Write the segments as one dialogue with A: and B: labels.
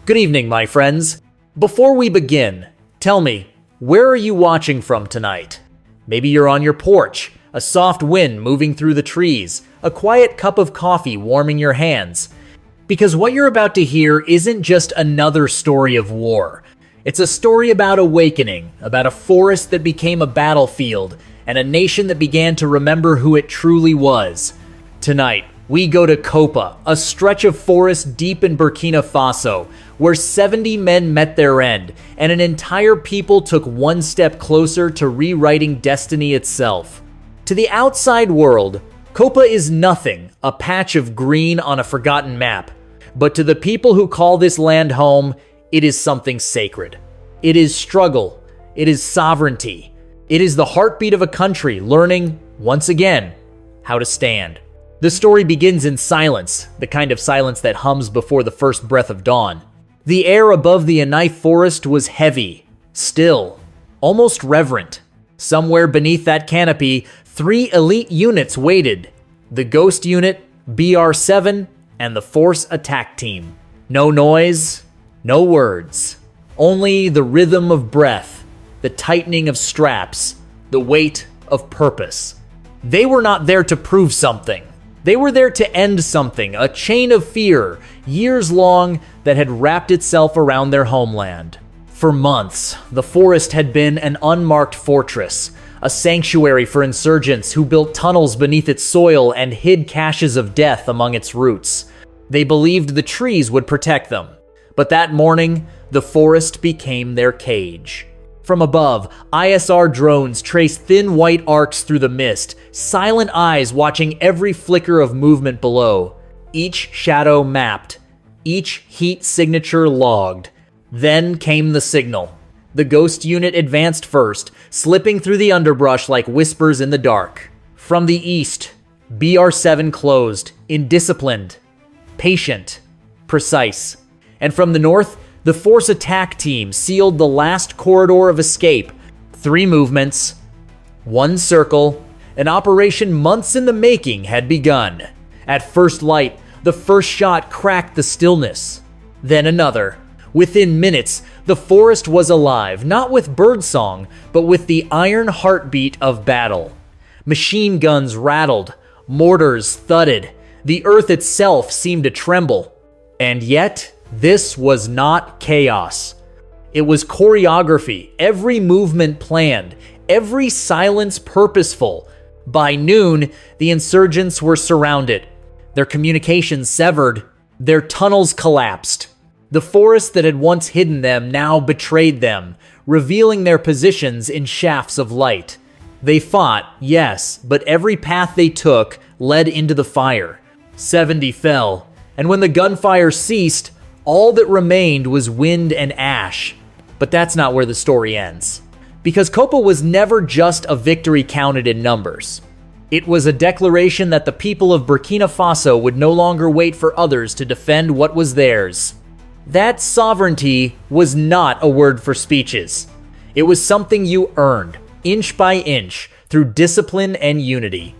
A: Good evening, my friends. Before we begin, tell me, where are you watching from tonight? Maybe you're on your porch, a soft wind moving through the trees, a quiet cup of coffee warming your hands. Because what you're about to hear isn't just another story of war. It's a story about awakening, about a forest that became a battlefield, and a nation that began to remember who it truly was. Tonight, we go to Cobra, a stretch of forest deep in Burkina Faso, where 70 men met their end, and an entire people took one step closer to rewriting destiny itself. To the outside world, Cobra is nothing, a patch of green on a forgotten map. But to the people who call this land home, it is something sacred. It is struggle. It is sovereignty. It is the heartbeat of a country learning, once again, how to stand. The story begins in silence, the kind of silence that hums before the first breath of dawn. The air above the JNIM forest was heavy, still, almost reverent. Somewhere beneath that canopy, 3 elite units waited. The Ghost Unit, BR7, and the Force Attack Team. No noise, no words. Only the rhythm of breath, the tightening of straps, the weight of purpose. They were not there to prove something. They were there to end something, a chain of fear, years long, that had wrapped itself around their homeland. For months, the forest had been an unmarked fortress, a sanctuary for insurgents who built tunnels beneath its soil and hid caches of death among its roots. They believed the trees would protect them. But that morning, the forest became their cage. From above, ISR drones traced thin white arcs through the mist, silent eyes watching every flicker of movement below. Each shadow mapped, each heat signature logged. Then came the signal. The Ghost Unit advanced first, slipping through the underbrush like whispers in the dark. From the east, BR7 closed, indisciplined, patient, precise. And from the north, the Force Attack Team sealed the last corridor of escape. 3 movements, 1 circle. An operation months in the making had begun. At first light, the first shot cracked the stillness. Then another. Within minutes, the forest was alive, not with birdsong, but with the iron heartbeat of battle. Machine guns rattled, mortars thudded, the earth itself seemed to tremble. And yet, this was not chaos. It was choreography, every movement planned, every silence purposeful. By noon, the insurgents were surrounded, their communications severed, their tunnels collapsed. The forest that had once hidden them now betrayed them, revealing their positions in shafts of light. They fought, yes, but every path they took led into the fire. 70 fell, and when the gunfire ceased, all that remained was wind and ash. But that's not where the story ends. Because Cobra was never just a victory counted in numbers. It was a declaration that the people of Burkina Faso would no longer wait for others to defend what was theirs. That sovereignty was not a word for speeches. It was something you earned, inch by inch, through discipline and unity.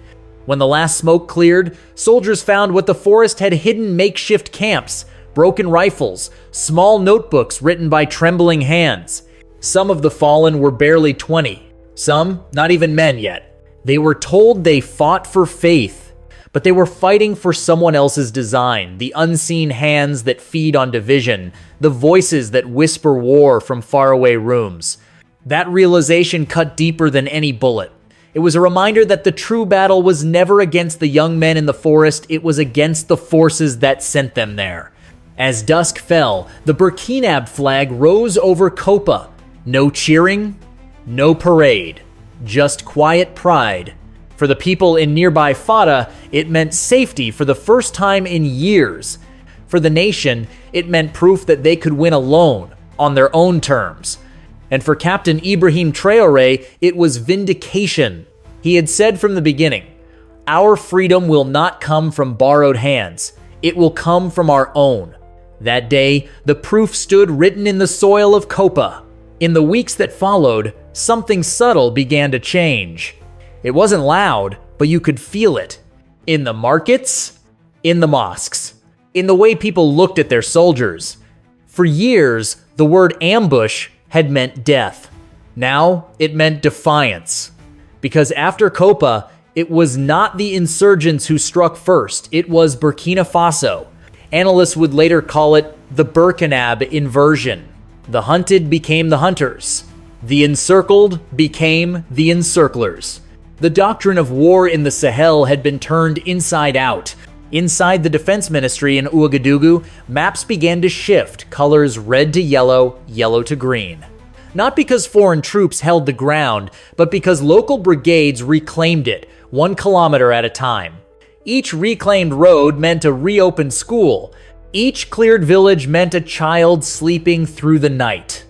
A: When the last smoke cleared, soldiers found what the forest had hidden: makeshift camps, broken rifles, small notebooks written by trembling hands. Some of the fallen were barely 20, some not even men yet. They were told they fought for faith, but they were fighting for someone else's design, the unseen hands that feed on division, the voices that whisper war from faraway rooms. That realization cut deeper than any bullet. It was a reminder that the true battle was never against the young men in the forest, it was against the forces that sent them there. As dusk fell, the Burkina flag rose over Cobra. No cheering, no parade, just quiet pride. For the people in nearby Fada, it meant safety for the first time in years. For the nation, it meant proof that they could win alone, on their own terms. And for Captain Ibrahim Traore, it was vindication. He had said from the beginning, "Our freedom will not come from borrowed hands. It will come from our own." That day, the proof stood written in the soil of Cobra. In the weeks that followed, something subtle began to change. It wasn't loud, but you could feel it. In the markets, in the mosques, in the way people looked at their soldiers. For years, the word ambush had meant death. Now, it meant defiance. Because after Cobra, it was not the insurgents who struck first, it was Burkina Faso. Analysts would later call it the Burkinab inversion. The hunted became the hunters. The encircled became the encirclers. The doctrine of war in the Sahel had been turned inside out. Inside the defense ministry in Ouagadougou, maps began to shift, colors red to yellow, yellow to green. Not because foreign troops held the ground, but because local brigades reclaimed it, 1 kilometer at a time. Each reclaimed road meant a reopened school. Each cleared village meant a child sleeping through the night.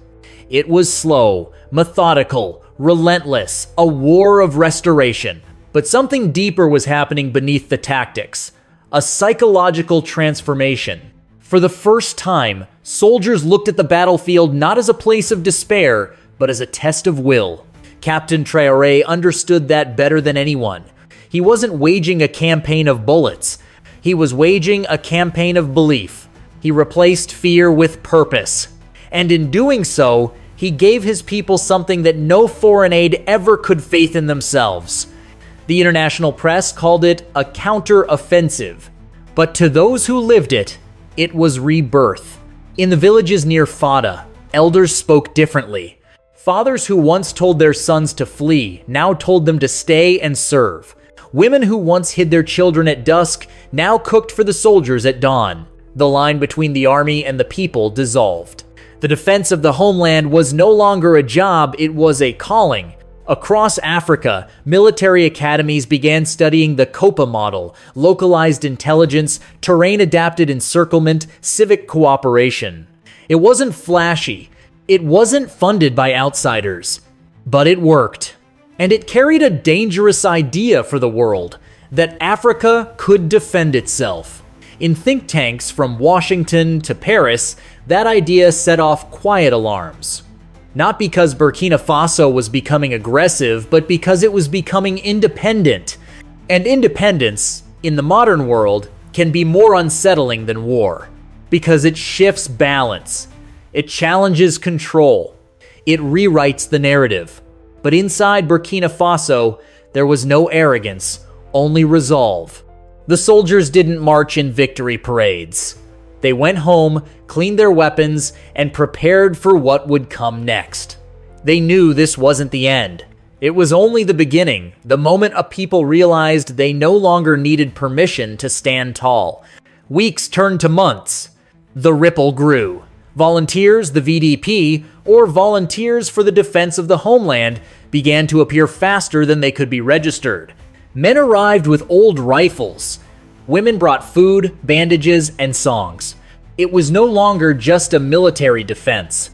A: It was slow, methodical, relentless, a war of restoration. But something deeper was happening beneath the tactics. A psychological transformation. For the first time, soldiers looked at the battlefield not as a place of despair, but as a test of will. Captain Traore understood that better than anyone. He wasn't waging a campaign of bullets. He was waging a campaign of belief. He replaced fear with purpose. And in doing so, he gave his people something that no foreign aid ever could faith in themselves. The international press called it a counter-offensive. But to those who lived it, it was rebirth. In the villages near Fada, elders spoke differently. Fathers who once told their sons to flee now told them to stay and serve. Women who once hid their children at dusk now cooked for the soldiers at dawn. The line between the army and the people dissolved. The defense of the homeland was no longer a job, it was a calling. Across Africa, military academies began studying the Cobra model, localized intelligence, terrain-adapted encirclement, civic cooperation. It wasn't flashy. It wasn't funded by outsiders. But it worked. And it carried a dangerous idea for the world, that Africa could defend itself. In think tanks from Washington to Paris, that idea set off quiet alarms. Not because Burkina Faso was becoming aggressive, but because it was becoming independent. And independence, in the modern world, can be more unsettling than war. Because it shifts balance. It challenges control. It rewrites the narrative. But inside Burkina Faso, there was no arrogance, only resolve. The soldiers didn't march in victory parades. They went home, cleaned their weapons, and prepared for what would come next. They knew this wasn't the end. It was only the beginning, the moment a people realized they no longer needed permission to stand tall. Weeks turned to months. The ripple grew. Volunteers, the VDP, or volunteers for the defense of the homeland began to appear faster than they could be registered. Men arrived with old rifles. Women brought food, bandages, and songs. It was no longer just a military defense.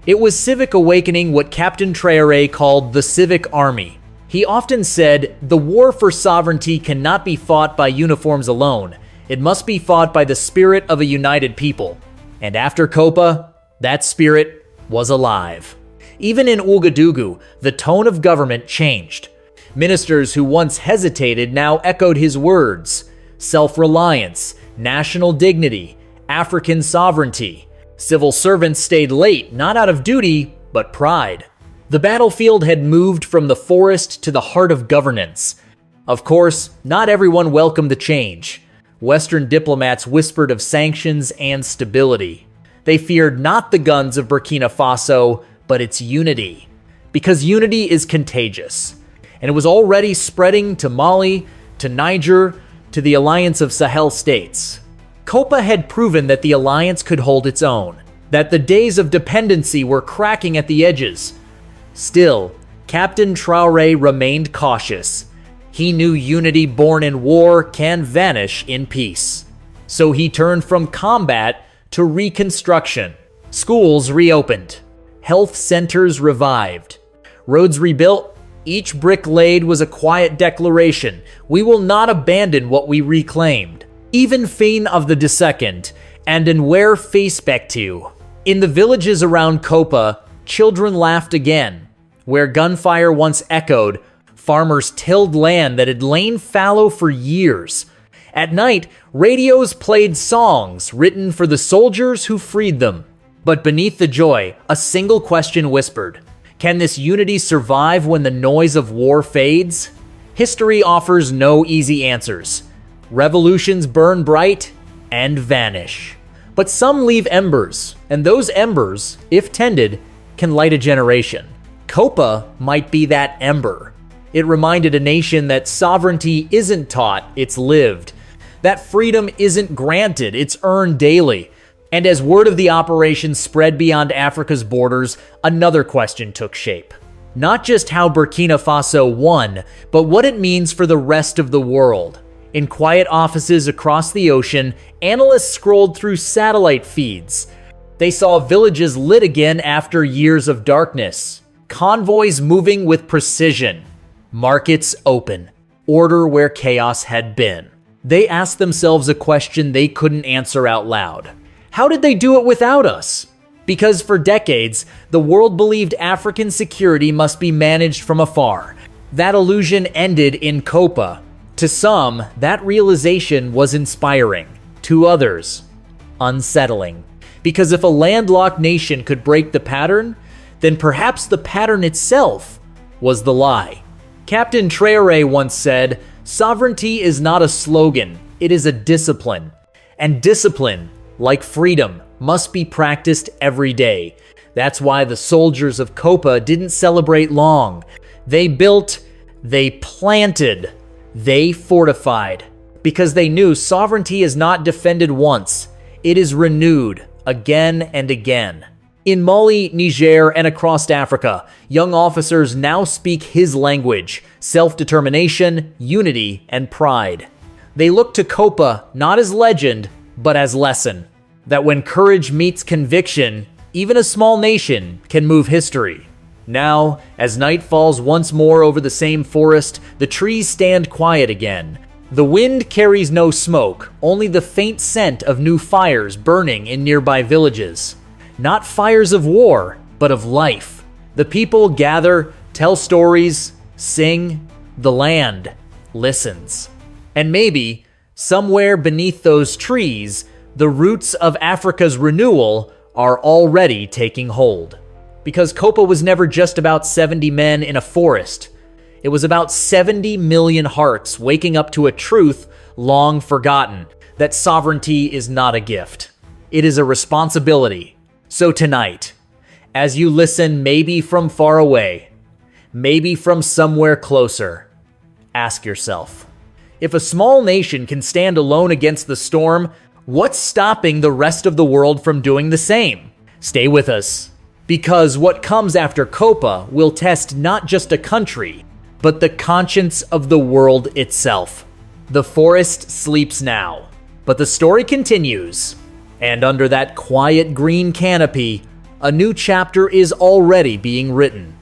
A: It was civic awakening, what Captain Traore called the civic army. He often said, the war for sovereignty cannot be fought by uniforms alone. It must be fought by the spirit of a united people. And after Cobra, that spirit was alive. Even in Ouagadougou, the tone of government changed. Ministers who once hesitated now echoed his words. Self-reliance, national dignity, African sovereignty. Civil servants stayed late, not out of duty, but pride. The battlefield had moved from the forest to the heart of governance. Of course, not everyone welcomed the change. Western diplomats whispered of sanctions and stability. They feared not the guns of Burkina Faso, but its unity. Because unity is contagious. And it was already spreading to Mali, to Niger, to the alliance of Sahel states. Cobra had proven that the alliance could hold its own, that the days of dependency were cracking at the edges. Still, Captain Traore remained cautious. He knew unity born in war can vanish in peace. So he turned from combat to reconstruction. Schools reopened. Health centers revived. Roads rebuilt. Each brick laid was a quiet declaration. We will not abandon what we reclaimed. Even fin of the second, and in where face back to. In the villages around Cobra, children laughed again. Where gunfire once echoed, farmers tilled land that had lain fallow for years. At night, radios played songs written for the soldiers who freed them. But beneath the joy, a single question whispered. Can this unity survive when the noise of war fades? History offers no easy answers. Revolutions burn bright and vanish. But some leave embers, and those embers, if tended, can light a generation. Copa might be that ember. It reminded a nation that sovereignty isn't taught, it's lived. That freedom isn't granted, it's earned daily. And as word of the operation spread beyond Africa's borders, another question took shape. Not just how Burkina Faso won, but what it means for the rest of the world. In quiet offices across the ocean, analysts scrolled through satellite feeds. They saw villages lit again after years of darkness, convoys moving with precision, markets open, order where chaos had been. They asked themselves a question they couldn't answer out loud. How did they do it without us? Because for decades, the world believed African security must be managed from afar. That illusion ended in Copa. To some, that realization was inspiring. To others, unsettling. Because if a landlocked nation could break the pattern, then perhaps the pattern itself was the lie. Captain Traore once said, "Sovereignty is not a slogan, it is a discipline. And discipline, like freedom, must be practiced every day." That's why the soldiers of Copa didn't celebrate long. They built, they planted, they fortified. Because they knew sovereignty is not defended once, it is renewed again and again. In Mali, Niger, and across Africa, young officers now speak his language: self-determination, unity, and pride. They look to Copa not as legend, but as lesson. That when courage meets conviction, even a small nation can move history. Now, as night falls once more over the same forest, the trees stand quiet again. The wind carries no smoke, only the faint scent of new fires burning in nearby villages. Not fires of war, but of life. The people gather, tell stories, sing. The land listens. And maybe, somewhere beneath those trees, the roots of Africa's renewal are already taking hold. Because Copa was never just about 70 men in a forest. It was about 70 million hearts waking up to a truth long forgotten, that sovereignty is not a gift. It is a responsibility. So tonight, as you listen maybe from far away, maybe from somewhere closer, ask yourself, if a small nation can stand alone against the storm, what's stopping the rest of the world from doing the same? Stay with us, because what comes after Copa will test not just a country, but the conscience of the world itself. The forest sleeps now, but the story continues. And under that quiet green canopy, a new chapter is already being written.